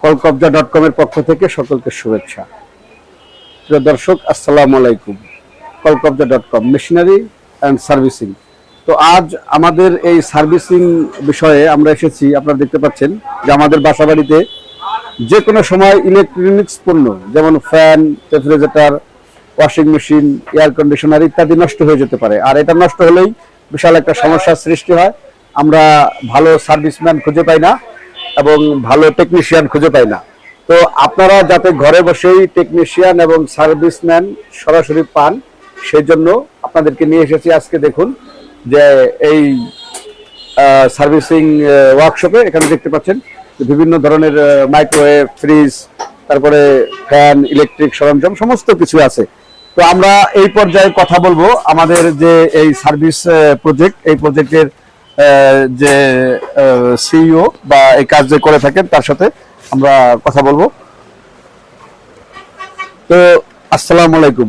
কলকবজা.com এর পক্ষ থেকে সকলকে শুভেচ্ছা। প্রিয় দর্শক, আসসালামু আলাইকুম। কলকবজা.com মেশিনারি অ্যান্ড সার্ভিসিং। তো আজ আমাদের এই সার্ভিসিং বিষয়ে আমরা এসেছি। আপনারা দেখতে পাচ্ছেন যে আমাদের বাসাবাড়িতে যে কোনো সময় ইলেকট্রনিক্স পণ্য যেমন fan, refrigerator, washing machine, air conditioner ইত্যাদি নষ্ট হয়ে যেতে পারে। আর এটা নষ্ট হলেই বিশাল একটা সমস্যার সৃষ্টি হয়। আমরা ভালো সার্ভিসম্যান খুঁজে পাই না এবং ভালো টেকনিশিয়ান খুঁজে পাই না। তো আপনারা যাতে ঘরে বসেই টেকনিশিয়ান এবং সার্ভিসম্যান সরাসরি পান, সেই জন্য আপনাদেরকে নিয়ে এসেছি। আজকে দেখুন যে এই সার্ভিসিং ওয়ার্কশপে এখানে দেখতে পাচ্ছেন বিভিন্ন ধরনের মাইক্রোওয়েভ, ফ্রিজ, তারপরে ফ্যান, ইলেকট্রিক সরঞ্জাম সমস্ত কিছু আছে। তো আমরা এই পর্যায়ে কথা বলবো আমাদের যে এই সার্ভিস প্রজেক্ট, এই প্রজেক্টের যে সিইও বা এই কাজ যে করে থাকেন তার সাথে আমরা কথা বলবো। তো আসসালামু আলাইকুম।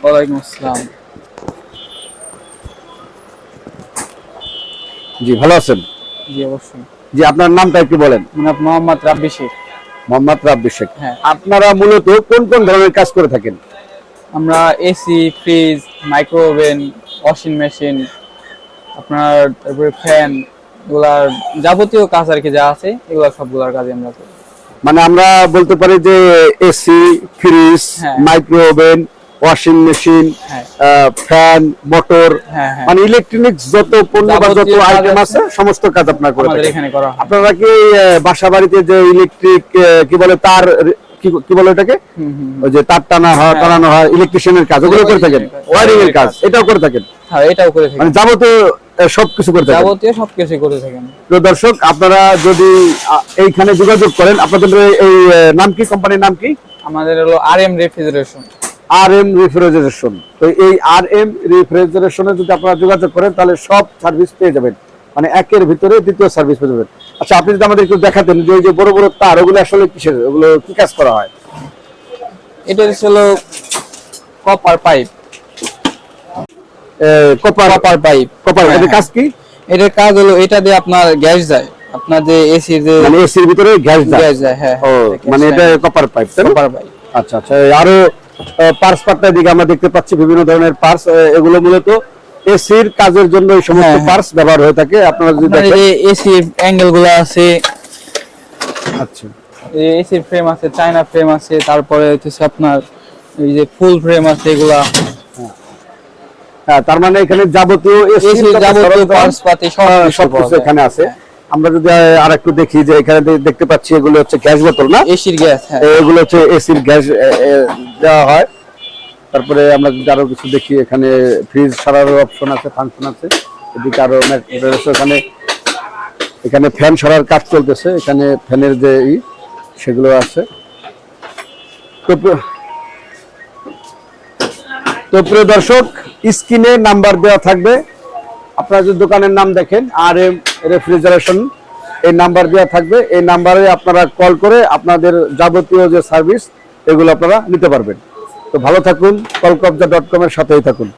ওয়ালাইকুম আসসালাম। জি, ভালো আছেন? জি অবশ্যই। জি, আপনার নামটা একটু বলেন। মোহাম্মদ রাব্বি শেখ। মোহাম্মদ রাব্বি শেখ। হ্যাঁ। আপনারা মূলত কোন কোন ধরনের কাজ করে থাকেন? আমরা AC, fridge, microwave, washing machine, আপনার তারপরে ফ্যান, এগুলার যাবতীয় কাজ আর কি যা আছে এগুলা সবগুলার কাজে আমরা করি। মানে আমরা বলতে পারি যে এসি, ফ্রিজ, হ্যাঁ। মাইক্রোওভেন, ওয়াশিং মেশিন, হ্যাঁ। ফ্যান, মোটর, হ্যাঁ, হ্যাঁ। মানে ইলেকট্রনিক্স যত পণ্য বা যত যাবতীয় কাজ আইটেম আছে, আছে সমস্ত কাজ আপনারা করে আমাদের থাকেন। এখানে করা হয়। আপনারা কি বাসা বাড়িতে যে ইলেকট্রিক কি বলে তার কি বলে এটাকে, ওই যে তার টানানো হয় ইলেকট্রিশিয়ানের কাজ, ওগুলো করে থাকেন? ওয়ারিং এর কাজ এটাও করে থাকেন? হ্যাঁ, এটাও করে থাকি। মানে যাবতীয় সবকিছু করে থাকেন? যাবতীয় সবকিছু করে থাকেন। তো দর্শক, আপনারা যদি এইখানে যোগাযোগ করেন, আপনাদের এই নাম কি, কোম্পানির নাম কি? আমাদের হলো RM রেফ্রিজারেশন। RM refrigeration. তো এই RM রেফ্রিজারেশনে যদি আপনারা যোগাযোগ করেন তাহলে সব সার্ভিস পেয়ে যাবেন, মানে একের ভিতরে দ্বিতীয় সার্ভিস পেয়ে যাবেন। আচ্ছা, আপনি যদি আমাদের একটু দেখাতেন যে ওই যে বড় বড় তার, ওগুলো আসলে কিসের, ওগুলো কি কাজ করা হয়? এটা হলো copper pipe. Copper pipe. Copper, হ্যাঁ, এর কাজ কি? এটার কাজ হলো এটা দিয়ে আপনার গ্যাস যায়, আপনার যে এসি যে মানে এসির ভিতরে গ্যাস যায়। হ্যাঁ। ও, মানে এটা কপার পাইপ, তাই না? Copper pipe. আচ্ছা আচ্ছা। আরো পার্টস পার্টটার দিকে আমরা দেখতে পাচ্ছি বিভিন্ন ধরনের পার্টস। এগুলো মূলত এসির কাজের জন্য এই সমস্ত হ্যাঁ। পার্টস ব্যবহার হয়ে থাকে। আপনারা যদি দেখেন, এই এসি অ্যাঙ্গেল গুলো আছে, আচ্ছা, এই এসি ফ্রেম আছে, চায়না ফ্রেম আছে, তারপরে হচ্ছে আপনার এই যে ফুল ফ্রেম আছে এগুলা। হ্যাঁ, তার মানে এখানে যাবতীয় এসি যাবতীয় পার্টস পাতি সবকিছু এখানে আছে। আমরা যদি আর একটু দেখি যে এখানে দেখতে পাচ্ছি এগুলো হচ্ছে গ্যাস বোতল, না? এসির গ্যাস। হ্যাঁ, এগুলো হচ্ছে এসির গ্যাস দেওয়া হয়। তারপরে আমরা যদি আরো কিছু দেখি, এখানে ফ্রিজ সারানোর অপশন আছে, ফাংশন আছে। এদিকে আরো এখানে ফ্যান সরার কাজ চলতেছে, এখানে ফ্যানের যে সেগুলো আছে। তো প্রিয় দর্শক, স্ক্রিনে নাম্বার দেওয়া থাকবে। আপনারা যদি দোকানের নাম দেখেন RM রেফ্রিজারেশন, এই নাম্বার দেওয়া থাকবে। এই নাম্বারে আপনারা কল করে আপনাদের যাবতীয় যে সার্ভিস এগুলো আপনারা নিতে পারবেন। তো ভালো থাকুন, কলকবজা.com এর সাথেই থাকুন।